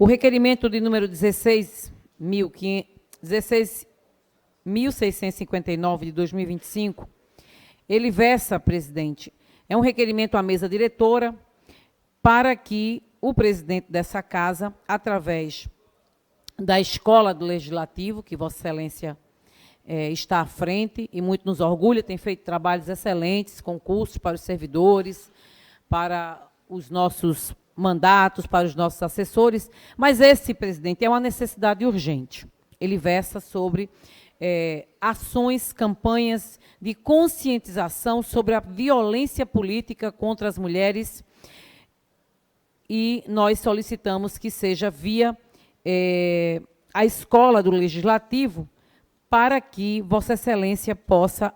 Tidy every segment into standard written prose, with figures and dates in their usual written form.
O requerimento de número 16.659 de 2025, ele versa, presidente, é um requerimento à mesa diretora para que o presidente dessa casa, através da Escola do Legislativo, que Vossa Excelência está à frente e muito nos orgulha, tem feito trabalhos excelentes, concursos para os servidores, para os nossos mandatos, para os nossos assessores, mas esse, presidente, é uma necessidade urgente. Ele versa sobre ações, campanhas de conscientização sobre a violência política contra as mulheres e nós solicitamos que seja via a Escola do Legislativo para que Vossa Excelência possa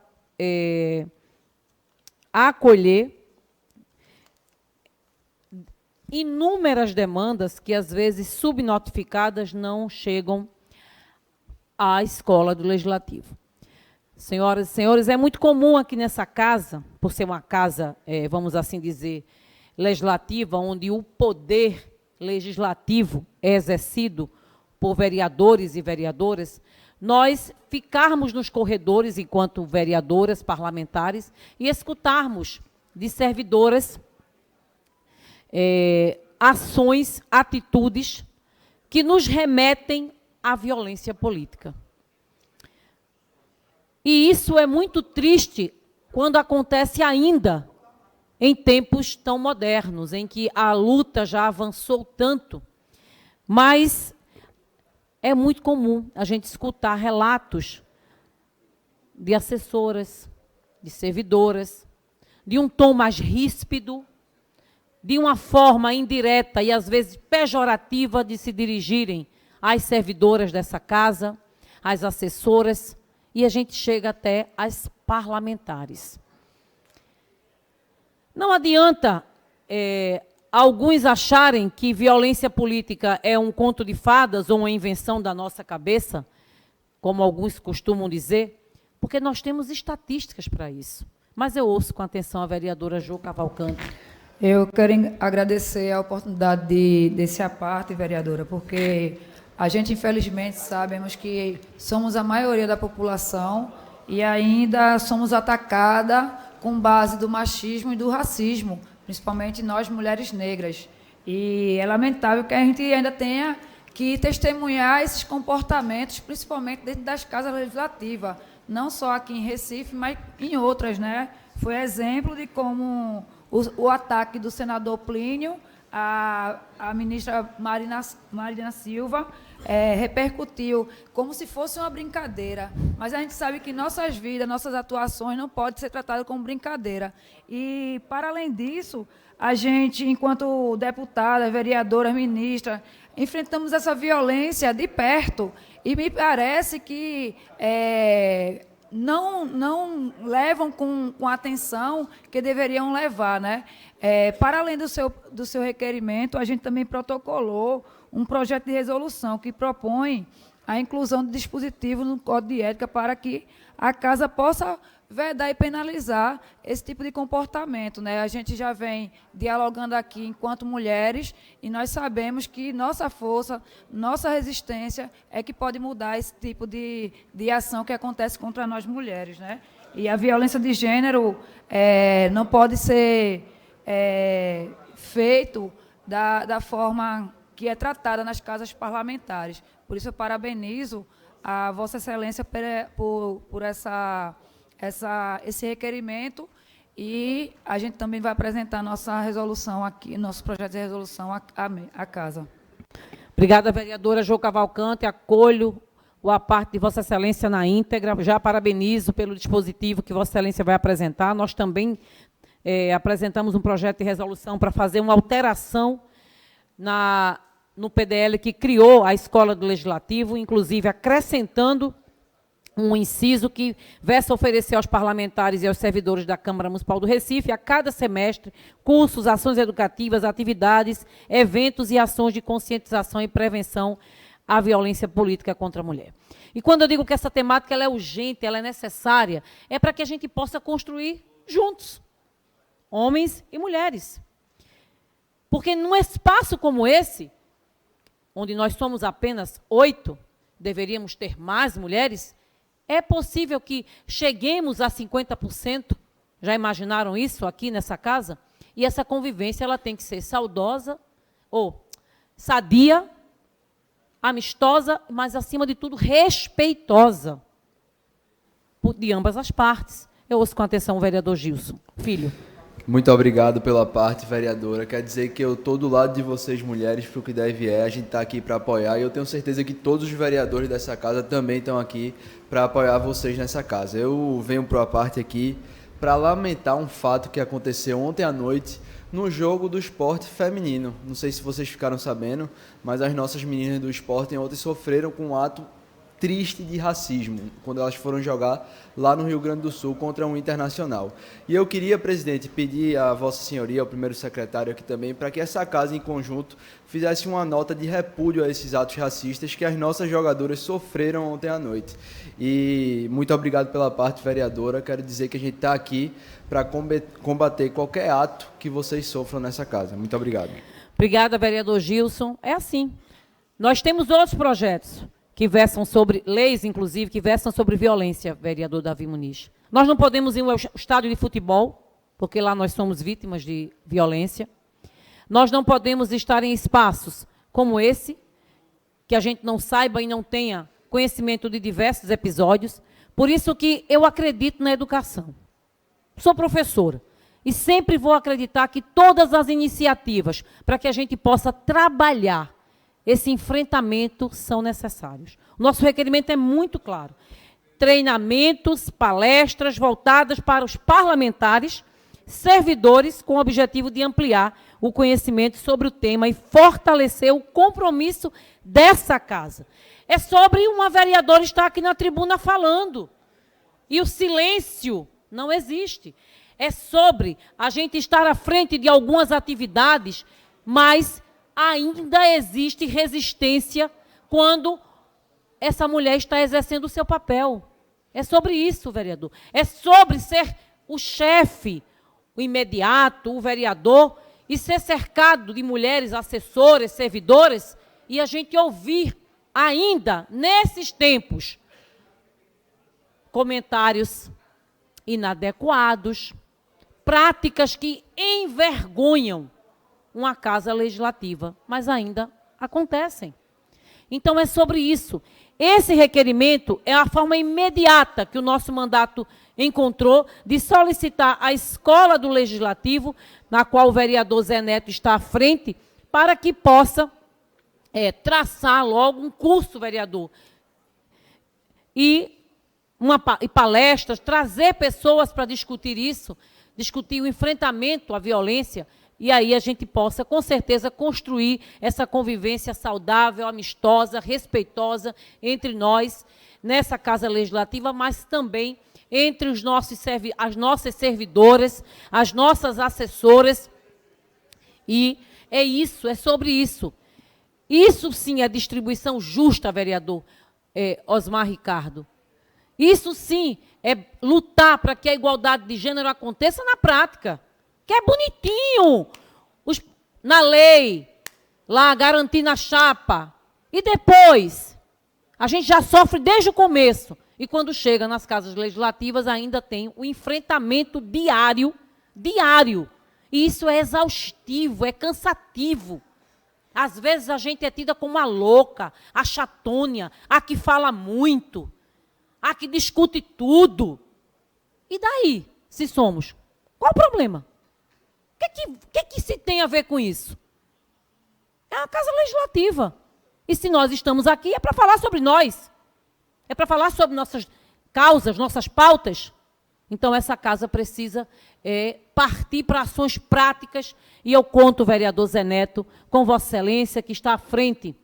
acolher inúmeras demandas que, às vezes, subnotificadas, não chegam à Escola do Legislativo. Senhoras e senhores, é muito comum aqui nessa casa, por ser uma casa, vamos assim dizer, legislativa, onde o poder legislativo é exercido por vereadores e vereadoras, nós ficarmos nos corredores, enquanto vereadoras, parlamentares, e escutarmos de servidoras ações, atitudes que nos remetem à violência política. E isso é muito triste quando acontece ainda em tempos tão modernos, em que a luta já avançou tanto, mas é muito comum a gente escutar relatos de assessoras, de servidoras, de um tom mais ríspido, de uma forma indireta e, às vezes, pejorativa de se dirigirem às servidoras dessa casa, às assessoras, e a gente chega até às parlamentares. Não adianta alguns acharem que violência política é um conto de fadas ou uma invenção da nossa cabeça, como alguns costumam dizer, porque nós temos estatísticas para isso. Mas eu ouço com atenção a vereadora Jo Cavalcante. Eu quero agradecer a oportunidade desse aparte, vereadora, porque a gente, infelizmente, sabemos que somos a maioria da população e ainda somos atacadas com base do machismo e do racismo, principalmente nós, mulheres negras. E é lamentável que a gente ainda tenha que testemunhar esses comportamentos, principalmente dentro das casas legislativas, não só aqui em Recife, mas em outras, né? Foi exemplo de como o ataque do senador Plínio à ministra Marina Silva repercutiu como se fosse uma brincadeira. Mas a gente sabe que nossas vidas, nossas atuações não podem ser tratadas como brincadeira. E, para além disso, a gente, enquanto deputada, vereadora, ministra, enfrentamos essa violência de perto. E me parece que não levam com a atenção que deveriam levar, né? Para além do seu requerimento, a gente também protocolou um projeto de resolução que propõe a inclusão de dispositivos no Código de Ética para que a casa possa vedar e penalizar esse tipo de comportamento, né? A gente já vem dialogando aqui enquanto mulheres e nós sabemos que nossa força, nossa resistência é que pode mudar esse tipo de ação que acontece contra nós mulheres, né? E a violência de gênero não pode ser feito da forma que é tratada nas casas parlamentares. Por isso, eu parabenizo a Vossa Excelência por esse requerimento e a gente também vai apresentar nossa resolução aqui, nosso projeto de resolução à casa. Obrigada, vereadora Jo Cavalcante. Acolho a parte de Vossa Excelência na íntegra. Já parabenizo pelo dispositivo que Vossa Excelência vai apresentar. Nós também apresentamos um projeto de resolução para fazer uma alteração no PDL que criou a Escola do Legislativo, inclusive acrescentando um inciso que versa oferecer aos parlamentares e aos servidores da Câmara Municipal do Recife, a cada semestre, cursos, ações educativas, atividades, eventos e ações de conscientização e prevenção à violência política contra a mulher. E quando eu digo que essa temática ela é urgente, ela é necessária, é para que a gente possa construir juntos, homens e mulheres. Porque num espaço como esse, onde nós somos apenas 8, deveríamos ter mais mulheres, é possível que cheguemos a 50%. Já imaginaram isso aqui nessa casa? E essa convivência ela tem que ser saudosa, ou sadia, amistosa, mas, acima de tudo, respeitosa de ambas as partes. Eu ouço com atenção o vereador Gilson. Filho. Muito obrigado pela parte, vereadora. Quer dizer que eu estou do lado de vocês, mulheres, para o que deve a gente está aqui para apoiar, e eu tenho certeza que todos os vereadores dessa casa também estão aqui para apoiar vocês nessa casa. Eu venho para a parte aqui para lamentar um fato que aconteceu ontem à noite no jogo do esporte feminino. Não sei se vocês ficaram sabendo, mas as nossas meninas do esporte ontem sofreram com um ato triste de racismo, quando elas foram jogar lá no Rio Grande do Sul contra um Internacional. E eu queria, presidente, pedir a Vossa Senhoria, ao primeiro secretário aqui também, para que essa casa em conjunto fizesse uma nota de repúdio a esses atos racistas que as nossas jogadoras sofreram ontem à noite. E muito obrigado pela parte, vereadora. Quero dizer que a gente está aqui para combater qualquer ato que vocês sofram nessa casa. Muito obrigado. Obrigada, vereador Gilson. É assim. Nós temos outros projetos que versam sobre, leis, inclusive, que versam sobre violência, vereador Davi Muniz. Nós não podemos ir ao estádio de futebol, porque lá nós somos vítimas de violência. Nós não podemos estar em espaços como esse, que a gente não saiba e não tenha conhecimento de diversos episódios. Por isso que eu acredito na educação. Sou professora e sempre vou acreditar que todas as iniciativas para que a gente possa trabalhar esse enfrentamento são necessários. O nosso requerimento é muito claro. Treinamentos, palestras voltadas para os parlamentares, servidores, com o objetivo de ampliar o conhecimento sobre o tema e fortalecer o compromisso dessa casa. É sobre uma vereadora estar aqui na tribuna falando. E o silêncio não existe. É sobre a gente estar à frente de algumas atividades, mas ainda existe resistência quando essa mulher está exercendo o seu papel. É sobre isso, vereador. É sobre ser o chefe, o imediato, o vereador, e ser cercado de mulheres assessoras, servidoras, e a gente ouvir ainda, nesses tempos, comentários inadequados, práticas que envergonham uma casa legislativa, mas ainda acontecem. Então, é sobre isso. Esse requerimento é a forma imediata que o nosso mandato encontrou de solicitar à Escola do Legislativo, na qual o vereador Zé Neto está à frente, para que possa traçar logo um curso, vereador, e palestras, trazer pessoas para discutir isso, discutir o enfrentamento à violência, e aí a gente possa, com certeza, construir essa convivência saudável, amistosa, respeitosa entre nós, nessa Casa Legislativa, mas também entre as nossas servidoras, as nossas assessoras. E é isso, é sobre isso. Isso sim é distribuição justa, vereador Osmar Ricardo. Isso sim é lutar para que a igualdade de gênero aconteça na prática. Que é bonitinho, na lei, lá garantir na chapa. E depois, a gente já sofre desde o começo. E quando chega nas casas legislativas, ainda tem o enfrentamento diário. E isso é exaustivo, é cansativo. Às vezes a gente é tida como a louca, a chatônia, a que fala muito, a que discute tudo. E daí, se somos? Qual o problema? O que se tem a ver com isso? É uma casa legislativa. E se nós estamos aqui, é para falar sobre nós. É para falar sobre nossas causas, nossas pautas. Então, essa casa precisa partir para ações práticas. E eu conto, vereador Zé Neto, com Vossa Excelência, que está à frente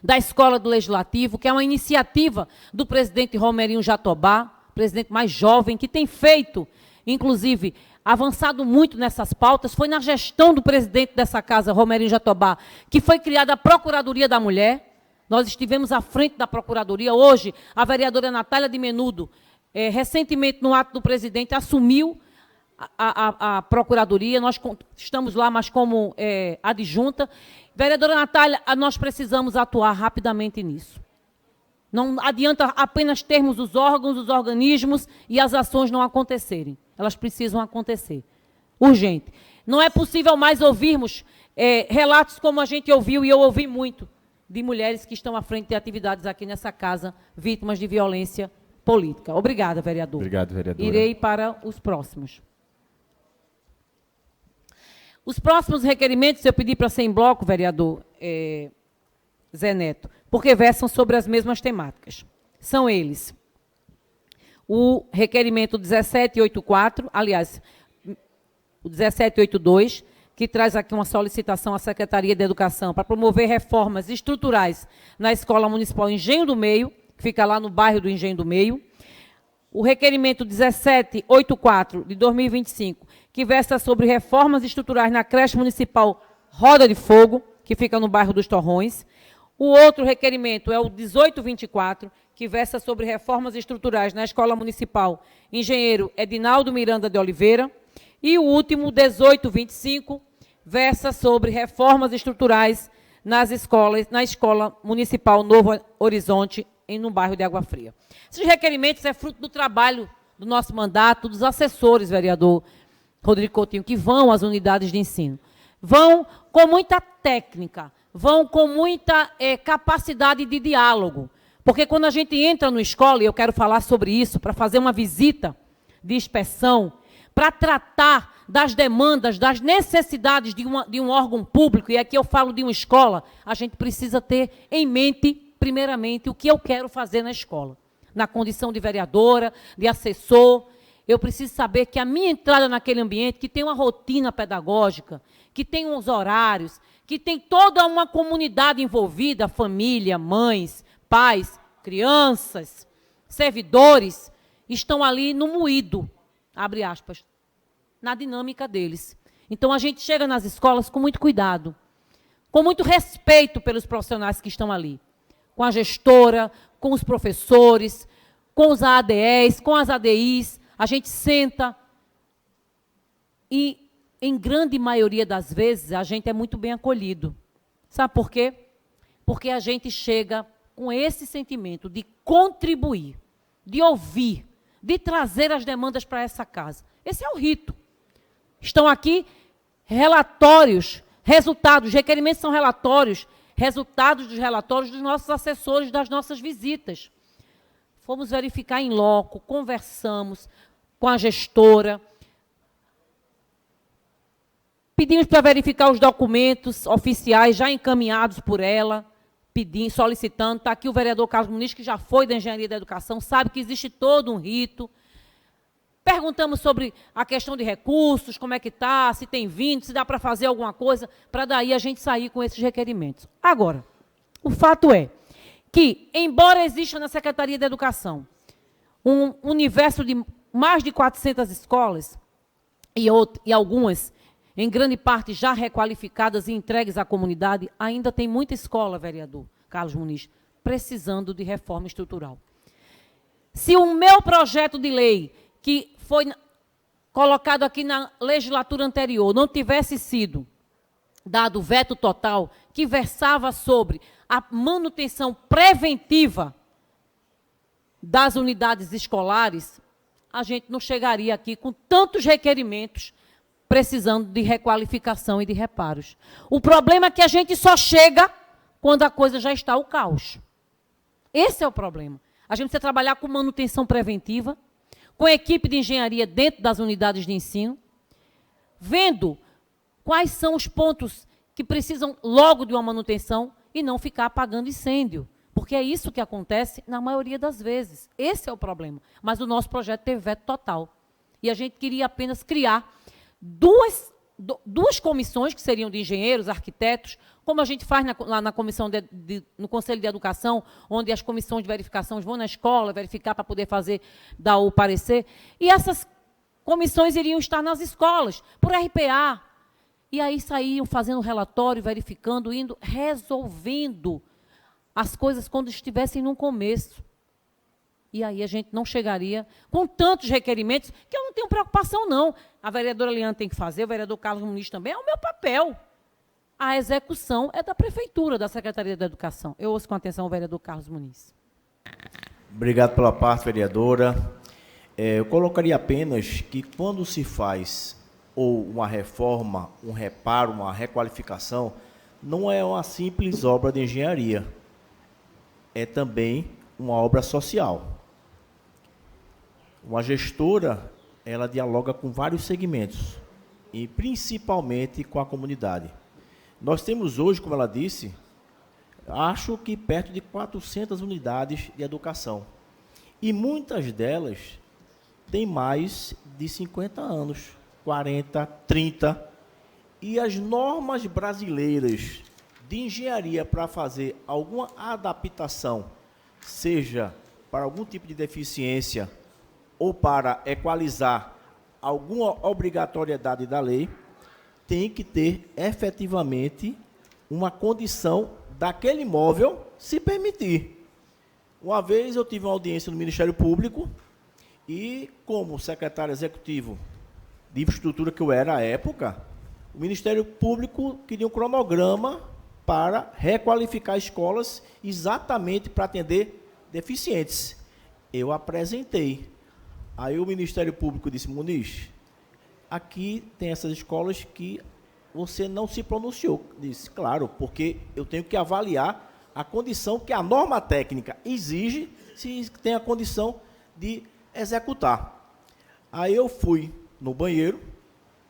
da Escola do Legislativo, que é uma iniciativa do presidente Romerinho Jatobá, presidente mais jovem, que tem feito, inclusive, avançado muito nessas pautas. Foi na gestão do presidente dessa casa, Romerinho Jatobá, que foi criada a Procuradoria da Mulher. Nós estivemos à frente da Procuradoria. Hoje, a vereadora Natália de Menudo, recentemente, no ato do presidente, assumiu a Procuradoria, nós estamos lá, mas como adjunta. Vereadora Natália, nós precisamos atuar rapidamente nisso. Não adianta apenas termos os órgãos, os organismos e as ações não acontecerem. Elas precisam acontecer. Urgente. Não é possível mais ouvirmos relatos como a gente ouviu, e eu ouvi muito, de mulheres que estão à frente de atividades aqui nessa casa, vítimas de violência política. Obrigada, vereador. Obrigado, vereadora. Irei para os próximos. Os próximos requerimentos, eu pedi para ser em bloco, vereador Zé Neto, porque versam sobre as mesmas temáticas. São eles: o requerimento 1784, aliás, o 1782, que traz aqui uma solicitação à Secretaria de Educação para promover reformas estruturais na Escola Municipal Engenho do Meio, que fica lá no bairro do Engenho do Meio. O requerimento 1784, de 2025, que versa sobre reformas estruturais na creche municipal Roda de Fogo, que fica no bairro dos Torrões. O outro requerimento é o 1824, que versa sobre reformas estruturais na Escola Municipal Engenheiro Edinaldo Miranda de Oliveira. E o último, 1825, versa sobre reformas estruturais nas escolas, na Escola Municipal Novo Horizonte, no bairro de Água Fria. Esses requerimentos é fruto do trabalho do nosso mandato, dos assessores, vereador Rodrigo Coutinho, que vão às unidades de ensino. Vão com muita técnica, vão com muita capacidade de diálogo. Porque quando a gente entra na escola, e eu quero falar sobre isso, para fazer uma visita de inspeção, para tratar das demandas, das necessidades de um órgão público, e aqui eu falo de uma escola, a gente precisa ter em mente, primeiramente, o que eu quero fazer na escola. Na condição de vereadora, de assessor, eu preciso saber que a minha entrada naquele ambiente, que tem uma rotina pedagógica, que tem uns horários, que tem toda uma comunidade envolvida, família, mães, pais, crianças, servidores, estão ali no moído, abre aspas, na dinâmica deles. Então, a gente chega nas escolas com muito cuidado, com muito respeito pelos profissionais que estão ali, com a gestora, com os professores, com os ADEs, com as ADIs, a gente senta e, em grande maioria das vezes, a gente é muito bem acolhido. Sabe por quê? Porque a gente chega com esse sentimento de contribuir, de ouvir, de trazer as demandas para essa casa. Esse é o rito. Estão aqui relatórios, resultados, requerimentos são relatórios, resultados dos relatórios dos nossos assessores, das nossas visitas. Fomos verificar em loco, conversamos com a gestora, pedimos para verificar os documentos oficiais já encaminhados por ela, pedindo, solicitando. Está aqui o vereador Carlos Muniz, que já foi da Engenharia da Educação, sabe que existe todo um rito. Perguntamos sobre a questão de recursos, como é que está, se tem vindo, se dá para fazer alguma coisa, para daí a gente sair com esses requerimentos. Agora, o fato é que, embora exista na Secretaria da Educação um universo de mais de 400 escolas, e algumas, em grande parte, já requalificadas e entregues à comunidade, ainda tem muita escola, vereador Carlos Muniz, precisando de reforma estrutural. Se o meu projeto de lei, que foi colocado aqui na legislatura anterior, não tivesse sido dado veto total, que versava sobre a manutenção preventiva das unidades escolares, a gente não chegaria aqui com tantos requerimentos precisando de requalificação e de reparos. O problema é que a gente só chega quando a coisa já está o caos. Esse é o problema. A gente precisa trabalhar com manutenção preventiva, com equipe de engenharia dentro das unidades de ensino, vendo quais são os pontos que precisam logo de uma manutenção e não ficar apagando incêndio, porque é isso que acontece na maioria das vezes. Esse é o problema. Mas o nosso projeto teve veto total. E a gente queria apenas criar duas comissões, que seriam de engenheiros, arquitetos, como a gente faz lá na comissão no Conselho de Educação, onde as comissões de verificação vão na escola verificar para poder dar o parecer. E essas comissões iriam estar nas escolas, por RPA. E aí saíam fazendo relatório, verificando, indo, resolvendo as coisas quando estivessem no começo. E aí a gente não chegaria com tantos requerimentos, que eu não tenho preocupação, não. a vereadora Liane tem que fazer, o vereador Carlos Muniz também, é o meu papel. A execução é da Prefeitura, da Secretaria da Educação. Eu ouço com atenção o vereador Carlos Muniz. Obrigado pela parte, vereadora. Eu colocaria apenas que quando se faz ou uma reforma, um reparo, uma requalificação, não é uma simples obra de engenharia. É também uma obra social. Uma gestora, ela dialoga com vários segmentos, e principalmente com a comunidade. Nós temos hoje, como ela disse, acho que perto de 400 unidades de educação. E muitas delas têm mais de 50 anos, 40, 30. E as normas brasileiras de engenharia para fazer alguma adaptação, seja para algum tipo de deficiência ou para equalizar alguma obrigatoriedade da lei, tem que ter efetivamente uma condição daquele imóvel se permitir. Uma vez eu tive uma audiência no Ministério Público e, como secretário executivo de infraestrutura que eu era à época, o Ministério Público queria um cronograma para requalificar escolas exatamente para atender deficientes. Eu apresentei. Aí o Ministério Público disse: Muniz, aqui tem essas escolas que você não se pronunciou. Disse: claro, porque eu tenho que avaliar a condição que a norma técnica exige, se tem a condição de executar. Aí eu fui no banheiro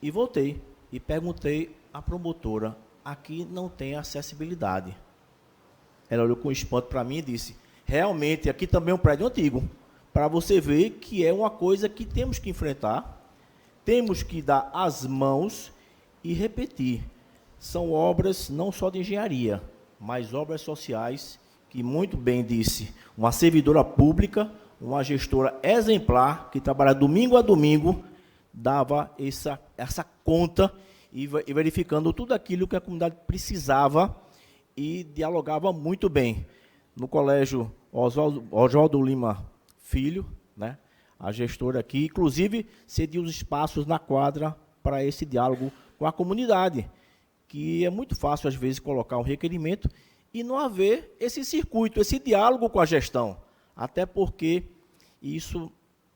e voltei e perguntei à promotora: aqui não tem acessibilidade. Ela olhou com espanto para mim e disse: realmente, aqui também é um prédio antigo, para você ver que é uma coisa que temos que enfrentar, temos que dar as mãos e repetir. São obras não só de engenharia, mas obras sociais, que muito bem disse uma servidora pública, uma gestora exemplar, que trabalha domingo a domingo, dava essa conta e verificando tudo aquilo que a comunidade precisava e dialogava muito bem. No colégio Oswaldo Lima Filho, né, a gestora aqui, inclusive, cedia os espaços na quadra para esse diálogo com a comunidade, que é muito fácil, às vezes, colocar um requerimento e não haver esse circuito, esse diálogo com a gestão, até porque isso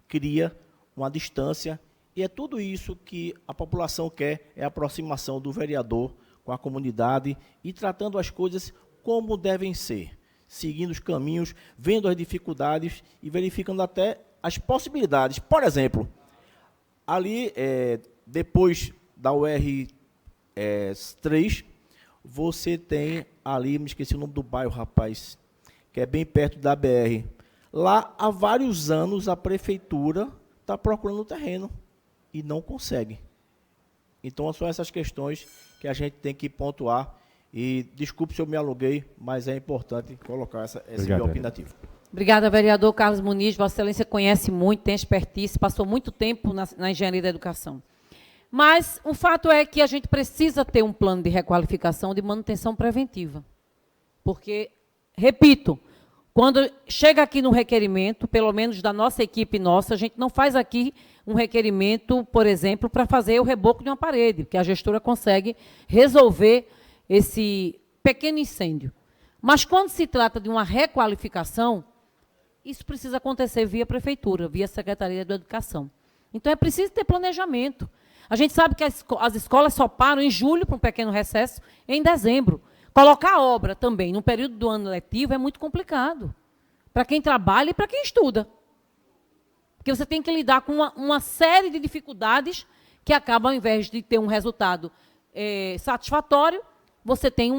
cria uma distância, e é tudo isso que a população quer, é a aproximação do vereador com a comunidade e tratando as coisas como devem ser, seguindo os caminhos, vendo as dificuldades e verificando até as possibilidades. Por exemplo, ali, depois da UR3, você tem ali, me esqueci o nome do bairro, rapaz, que é bem perto da BR. Lá, há vários anos, a prefeitura está procurando o terreno e não consegue. Então, são essas questões que a gente tem que pontuar. E desculpe se eu me aluguei, mas é importante colocar esse meu opinativo. Obrigada, vereador Carlos Muniz. Vossa Excelência conhece muito, tem expertise, passou muito tempo na engenharia da educação. Mas o fato é que a gente precisa ter um plano de requalificação de manutenção preventiva. Porque, repito, quando chega aqui no requerimento, pelo menos da nossa equipe nossa, a gente não faz aqui um requerimento, por exemplo, para fazer o reboco de uma parede, que a gestora consegue resolver esse pequeno incêndio. Mas quando se trata de uma requalificação, isso precisa acontecer via prefeitura, via Secretaria da Educação. Então, é preciso ter planejamento. A gente sabe que as escolas só param em julho para um pequeno recesso, em dezembro. Colocar a obra também no período do ano letivo é muito complicado, para quem trabalha e para quem estuda. Porque você tem que lidar com uma série de dificuldades que acabam, ao invés de ter um resultado satisfatório, você tem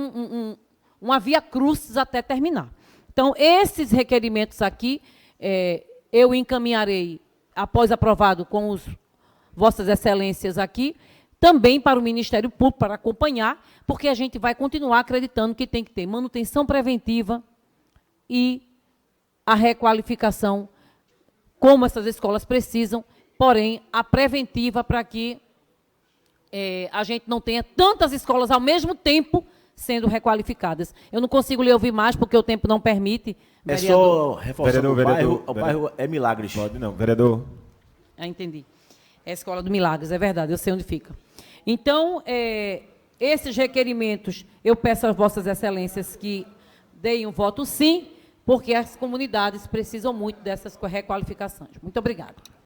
uma via crucis até terminar. Então, esses requerimentos aqui, eu encaminharei, após aprovado com Vossas Excelências aqui, também para o Ministério Público, para acompanhar, porque a gente vai continuar acreditando que tem que ter manutenção preventiva e a requalificação, como essas escolas precisam, porém, a preventiva para que a gente não tenha tantas escolas ao mesmo tempo sendo requalificadas. Eu não consigo lhe ouvir mais, porque o tempo não permite, vereador. É só reforçando o bairro é Milagres. Pode não, vereador. Entendi. É a Escola do Milagres, é verdade, eu sei onde fica. Então, esses requerimentos, eu peço às vossas excelências que deem um voto sim, porque as comunidades precisam muito dessas requalificações. Muito obrigada.